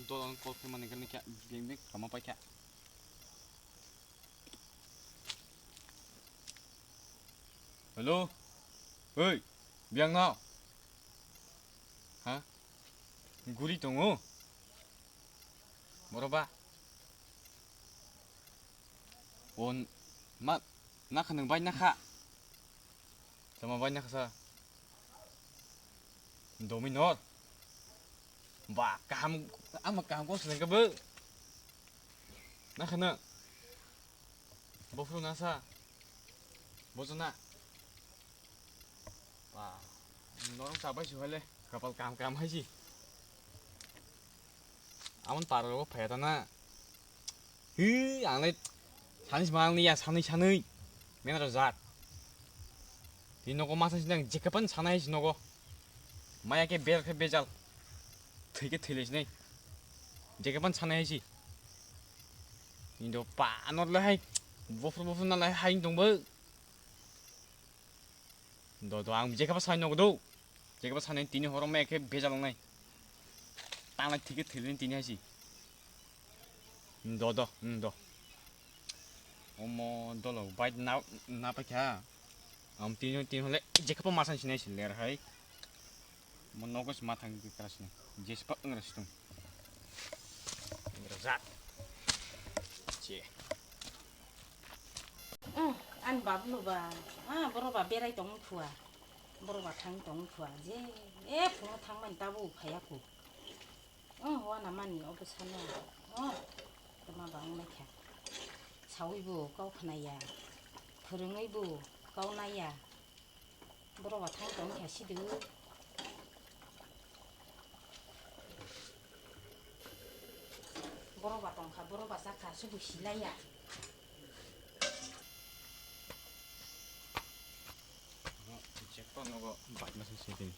Dolan kol firman kan kya game kama pa kya. Hello. Hey, biang ngau. Hah? Guri tongo. Moroba. On mat nak nang bay nakha. Sama bay nakha sa. Dominor. Ba kaham ama kaham ko selen ka be. Nakha na. Bofru nasa. Bozona. Ba norong sabai suhale kapal kam hai ji. Amun paro phaya na. Hi angle 사nis 마을이야 사니 맨날 자 디노고 마산 신장 지급은 사나이 지노고 마야게 베르케 베잘 되게 틀리시네 지급은 사나이지 인도 빠노를 해 보프 날라 하인 동부 너도 안 지급은 사노고도 지급은 사는 디니 호롱 매게 베잘네 땅을 되게 틀리는 디니 하지 너도 너 Omo dolo bait na pa kya am tin hole jeka pa masan sine ler hai monogos mathang di krasne jespa ngrastum ngrasat che an bablu ba boro ba berai tong thua boro ba thang tong thua je phu thang man tabu phaya ku wa na mani obsana tama bang na kya 사위부 까우나야 그릉의부 까우나야 뭐라고 당동 캐시드 뭐라고 동카 뭐라고 사카 수부 실라야 jekpa nogo bait masan sine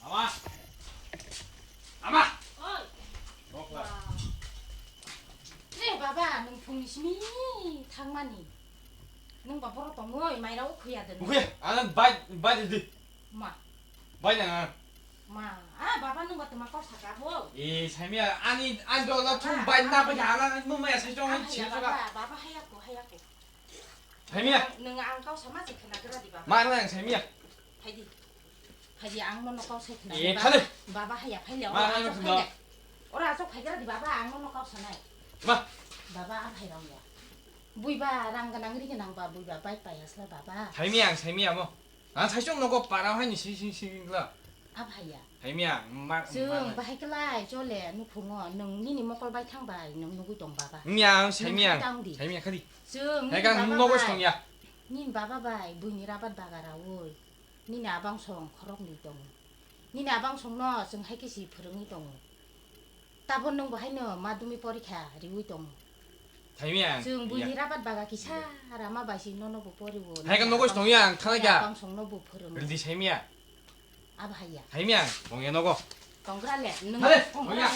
Ama Ama 어이 먹라 네 바바 능 풍심이 당만이 능 바보로 동어이 마이라고 그야 되는 오케이 아는 바이디 마 바이나 바바 능 것도 막 사가고 이 삶이야 아니 안도라 좀 바이 나쁘지 않아 뭐야 사정은 지수가 바바 하얗고 삶이야 능 안까우 사마지 그나 그러디 바바 말은 삶이야 하지 앙몬 놓고 세트나 예 타네 바바 하야 팔려 말하는 거 너. 오라 속 팔려디 바바 앙몬 놓고 사나 마 바바 안 팔려야 부이바 랑가낭리 그냥 바 부이바 바이바야슬 바바 삶이야 뭐아 사정 놓고 바라하니 시시시라 아파야 삶이야 말 ซึ่งไปให้กลายโจแหล่นุพุงอ่ะนึงนี่มอกลใบทางใบนึงนุกุตองบาบา 삶이야 삶이야 카디 ซึ่ง 내가 먹고 싶은 거야 นี่บาบาใบบุญนิราบัดบาการาโวยนี่นาบางสองครองนี่ตรงนี่นาบางสองนอซึ่งให้กิสิพรึงนี่ตรงตาบนนึงบ่ให้เนอมาดุมีปริขาริวิตรง 삶이야 ซึ่งบุญนิราบัดบากากิชารามาบาสิโนโนบุปริโว 내가 먹고 싶은 거야 บา 타나야 งสองโนบุพรึง 그런데 삶이야 อาบายา 삶이야 봉해 놓고 ตองกระแหละนึง อะไร ตองกระแหละ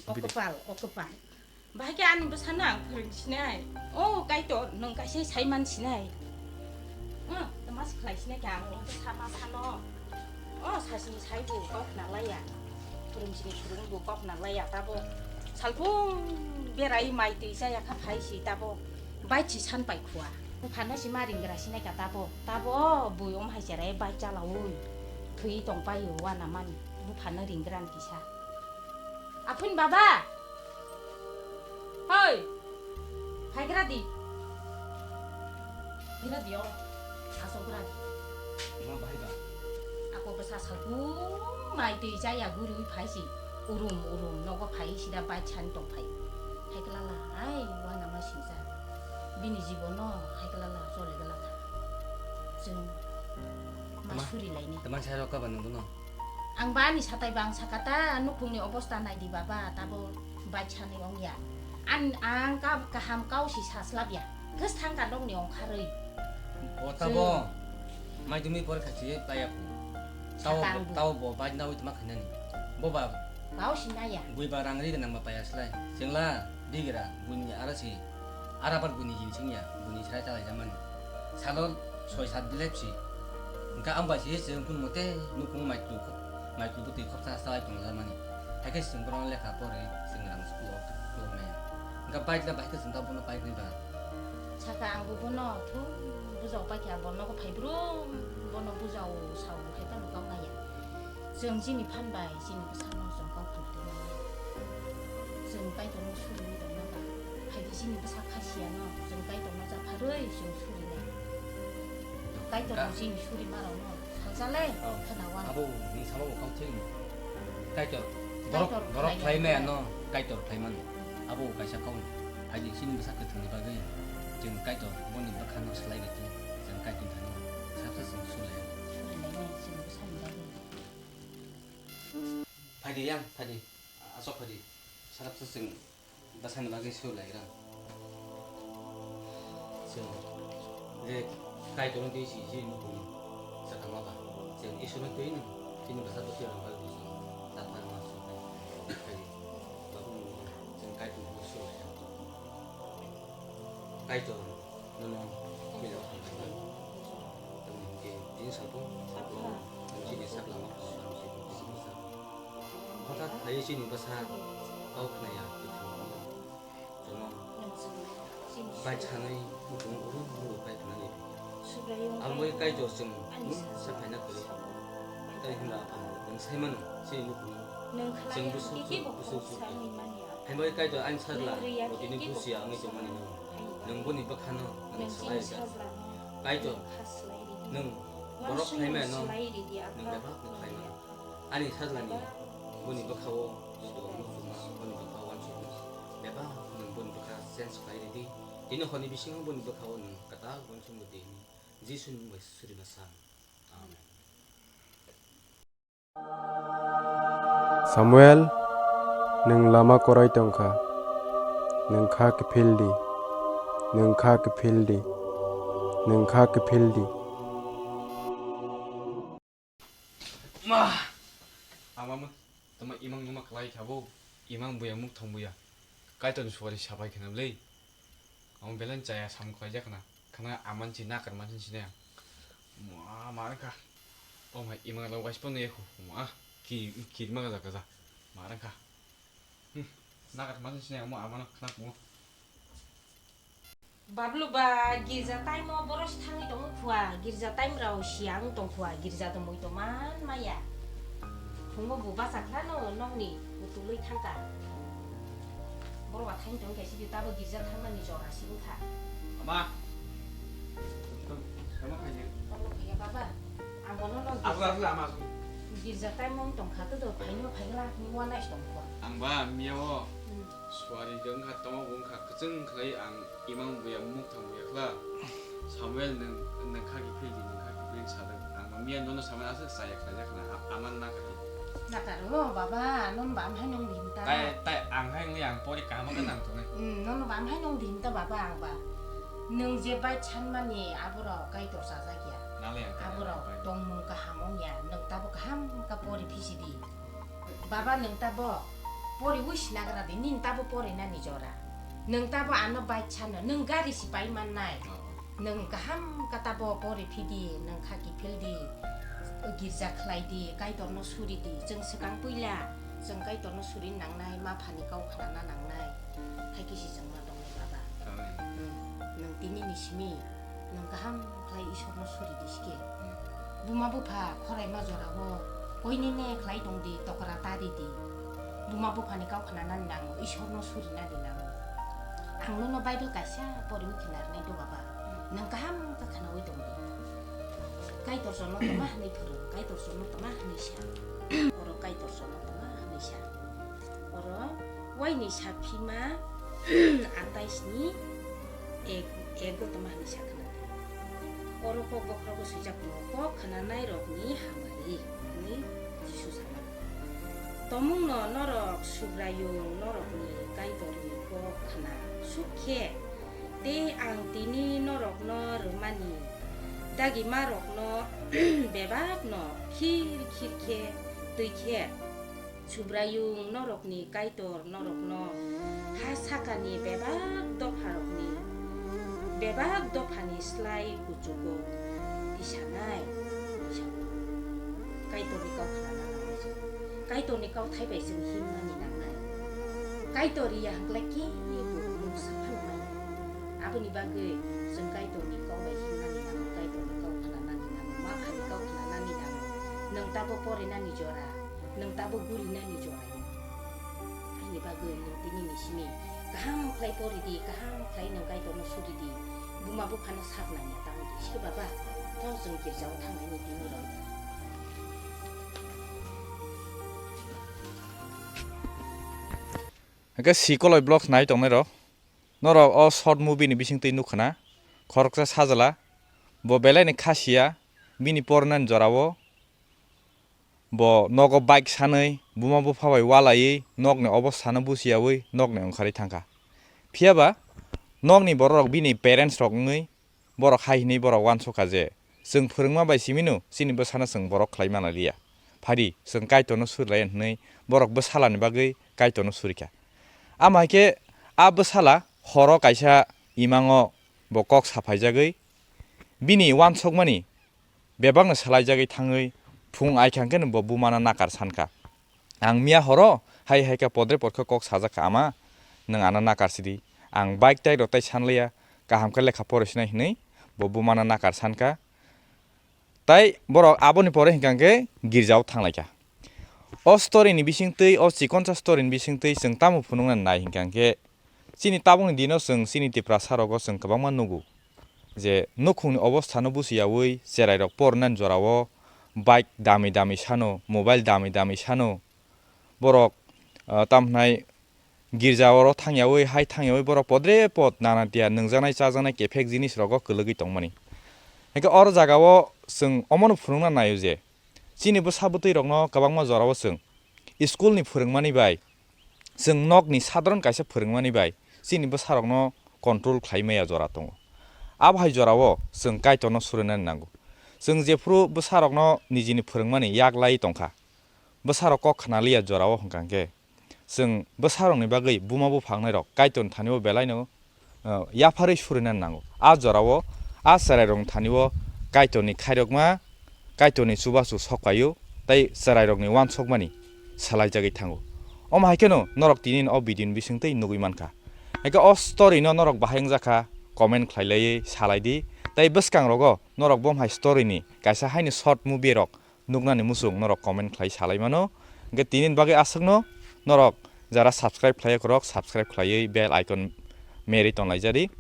ออกกระเป๋าบาแกอันบ่ทันนังพรึงสิไหนโอ้ไก่โตนึงไก่ใช้มันสิไหนแต่มาสิใครสิไหนกลางจะทำมาทันเนาะ사실 사이부 꺾나라야 그림시니 그림부 꺾나라야 따보 살풍 베라이 마이트 이사야 카파이시 따보 바이치 산 바이쿠아 반나시 마린 그라시네가 따보 부용 하시래 바이자라오 그이 동바이 와나만 부 반나린 그란 기사 아픈 바바 허이 발그라디 이라디요 아소그라디 뭐 바이다 Aku besar salbu, mai tu jaya guru pai si, urum, nogo pai si dah bacan tong pai. Hai kelala, ai wana masih sa. Bini jibono, hai kelala, sore kelala. Jeng masuri lain ni. Teman saya roka bandung tuh. Ang bani satai bang sakata, nukung ni obostan nai di baba, tabo bacan ni ong ya. Ang kaham kau si saslap ya. Kes tang kadong ni ong karei. Oh tabo, mai dumi por kasih tayak. Tahu bo baju tahu itu makan ni. Boba. Kau si naya. Bui barang ni dengan apa ya selai. Senglah digira bunyi arah si. Arah per bunyi jenisnya, bunyi saya cakap zaman. Salon soy sad lepsi ka amba si se pun mote nu kung mai tu buti khop sa sai tong la mani ha ke sing brong le kha pore sing ram school lo me ka bai la bai ke sing ta pun bai ni ba 차가 안 보고너 투 부자오밖에 안 보는 거 파이브로 보는 부자오 사오 해다 누가 나야 정진이 판바이 진이 사는 좀 거꾸로 되네 정가이 돈 수리 돈나가 파이디 진이 사카시야노 정가이 돈 나자 파르이 좀 수리네 가이 돈 진이 수리 말아노 상살래 하나와 abu ni sama ko thing kai to dorok play me no kai to play man abu kai sa kaun hai di sin sa ke thang ba gai jeng kai to bon ni ba khan no slide ti jeng kai tin thani sa sa sing su le 수리네 지금 산다 hai di yang hai di asok hai di sa sa sing ba san ba gai su le ra so le kai to no di si ji no sa thang ba jeng isu no ti ni tin ba sa to ti ra ba di sa ta ma su hai di ba bu jeng kai to no su le kai to no no mi lo ha ba tong ke tin sa to sa to ji ni sa la ma su ji ni sa hota thai ji ni ba sa au khna ya ti chu to no bai chanai mu tung uru bai khna ni ang moi kai to sing sa phai na ko tai him la pa nang sai man si nu ku 능 칼라이 부수 hai moi kai to an sa la ko ti ni bu sia ngai to mani no nang bon ni ba khan no nang sai ga kai to nang borok phai me no nang ba nang phai ma ani sa la ni bon ni ba khawo to no su ma bon ni ba khawo an su ne ba nang bon ba kha sense phai ri di tin ho ni bi sing bon ni ba khawo nang kata bon sum de jisun mo suri na sa amen Samuel nung lama korai tongkha nung kha kifildi nung kha kifildi nung kha kifildi ma amamu tama imang numa kalai khabo imang buya muk thong buya kai ton suari sabai khenam lei am belan chaya sam khoi jakna khana aman chi na kar man chi ne ma ma ka o ma imang lo wais pon ne khu ma ki ma ga ka ma ran ka na kar man chi ne mo aman khna mo 바블로 바 기르자 타임 뭐 버러시 탕이 동 쿠아 기르자 타임 라오 시앙 동 쿠아 기르자 동 모이 동만 마야 동고 부바사 클라노 농니 무tului 탕가 버러와 타임 동 개시비 따버 기르자 탕만이 저라 시부타 ama sama kaya 바블로 그야 바바 안 보는 너 aku ama 기르자 타임 몽 동카도 파이노 파이라 니와나 동 쿠아 angba miao suari deng kha tong wong kha kacheng khlai ang imang buya muk thang buya khla samuel nang kha gi phei nang kha gi phei sa ang mian no samuel asa sa ya khla khna aman na ka 나가로 바바 넌 밤해 농 림다 tai ang hai ngi ang pori ka ma ka nang to ne 넌 밤해 농 림다 바바 앙바 능 제바이 찬만이 아브로 가이도 사자기야 na le ang 아브로 동문가 하몽이야 능 따보 함가 보리 피시디 바바 능 따보 보리 위시 나가라데 닌 따보 보리 나니 줘라 능 따보 안어 바이 찬어 능 가리시 바이 만나이 능 가함가 따보 보리 피디 능 카기 필디 기르자 클라이디 가이도노 수리디 정 스강 뿌이라 정 가이도노 수리 낭나이 마파니 가오 카나나 낭나이 하기시 정마 동네 바바 능 디니니 시미 능 가함 클라이 이쇼노 수리디 시게 부마부파 코라이 마조라고 보이니네 클라이 동디 똑그라 따디디 부마부파니 가오 카나나 낭 이쇼노 수리나 디낭 anglono baibel kasya pori ukinarne do baba 능 가함 가 카나위 동디 kai torsono tama ni puru kai torsono tama ni sha oro kai torsono tama ni sha oro wai ni sha phima atais ni ego tama ni sha kana oro ko bokro ko sujak ko khana nai rok ni hamari ni jisu sama tomung no norok subrayu norok ni kai torni ko khana sukhe te ang tini norok no rumani dagi marok no bebak no khir tuike subrayung norok ni kaitor norok no hasakani bebak dopharok ni bebak dophani slai kuchugo सानाय काइटोनि गाव खालाना नांगौ काइटोनि गाव थाइबाय जों हिमनानि नांनाय काइटोरिया हांलाय के मुसाफान माय आबोनि बागै जों काइटोनि गाव बाय हिमनानि नांगौ काइटोनि गाव खालानानि नांगौ मा खालि गाव खालानानि नांगौ नों ताबो परेनानि जरा नों ताबो गुरिनानि जरा आइनि बागै नों दिनैनि सिनि गाहाम फ्लाय परिदि गाहाम फ्लाय नों काइटोनो सुरिदि बुमाबो फानो सारनानि दांदि सोरबाबा थ जों गिर्जाव थांनायनि दिनराव Hake si Ckalai blog nai tong nero noro o short movie ni bising tei nukhana Korojak Sajla bo belai ni khasia bini pornan jorao bo nogo bike sanai buma bo phabai walai nog ne obos sana busiawi nog ne ongkhari thangka phiaba nog ni borok bini parents rok ngui borok haihini borok wansoka je जों फोरोंमा बाय सिमिनु सिनिबो साना जों borok khlaimana liya phari जों kaitono surlai hnei borok bo salani bagui kaitono surika amhaike ab sala horo kaisa imango bo kok safaijagui bini wansokmani bebangno salaijagui thangui phung aikhangken bo bumana nakar sanka ang mia horo hai haika podre podkho kok sajaka ama nang ana nakar sidi ang bike tai rotai sanleya kahamka lekha porisnai hnei bo bumana nakar sanka tai borok aboni pore hingkangke girjao thanglaika o story ni bisingtei o chikoncha story ni bisingtei जों tamu phunungna nai hingkangke chini tabungni dino जों chini tipra sarogo जों kwbangma nugu je nukhungni obostha no busiyawi cherai rok pornan jorao bike dami dami sano mobile dami dami sano borok tamhnai girjaoro thangyawi hai thangyawi borok podre pod nana tia nungjanai chajanai kefek jinis rogo kwlugui tongmani hingke or jagao जों omono phunungna nayo je chini bo sabutui rokno kwbangma jorao जों school ni phurungmani bai जों nog ni sadron kaisa phurungmani bai chini bo sarokno control khlaimaya jora tongo abhai jorao जों kaitono surunani nango जों jefru bo sarokno nijini phurungmani yaklai tongkha bo sarok kok khanaliya jorao hongkangke जों bo sarokni bagui bumabo phangnai rok kaiton thanibo belaino yaphari surunani nango a jorao a sarai rong thanibo kaitoni khairokma kaitoni chubachu sokpayo tai sarai rokni wansokmani salaijagui thango om haikeno norok tinin o video ni bisingtei nugui mankha hake o story no norok bahayangjaka comment khlailai salaidi tai bwskang rogo norok bomhai story ni kaisa haini short movie rok nugnani musung norok comment khlai salaimano hingke tinin bagui asakno norok jara subscribe khlaiyak rok subscribe khlaiui bell icon meri tonlaijari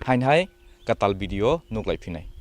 hainhai katal video nuglai phinai।